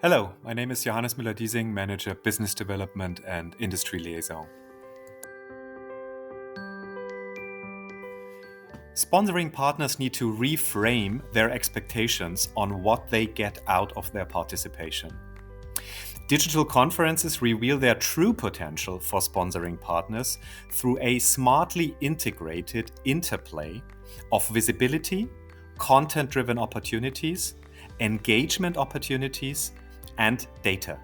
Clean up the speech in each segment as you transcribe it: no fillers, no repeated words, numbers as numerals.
Hello, my name is Johannes Müller-Diesing, Manager Business Development and Industry Liaison. Sponsoring partners need to reframe their expectations on what they get out of their participation. Digital conferences reveal their true potential for sponsoring partners through a smartly integrated interplay of visibility, content-driven opportunities, engagement opportunities, and data.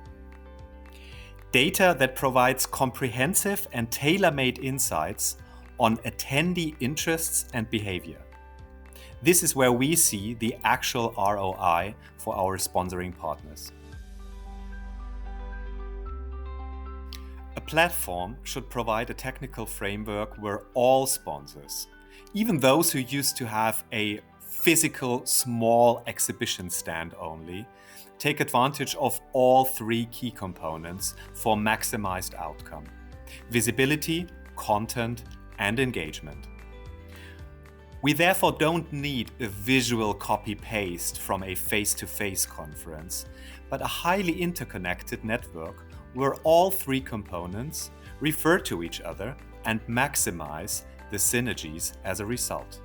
Data that provides comprehensive and tailor-made insights on attendee interests and behavior. This is where we see the actual ROI for our sponsoring partners. A platform should provide a technical framework where all sponsors, even those who used to have a physical small exhibition stand only, take advantage of all three key components for maximized outcome: visibility, content, and engagement. We therefore don't need a visual copy-paste from a face-to-face conference, but a highly interconnected network where all three components refer to each other and maximize the synergies as a result.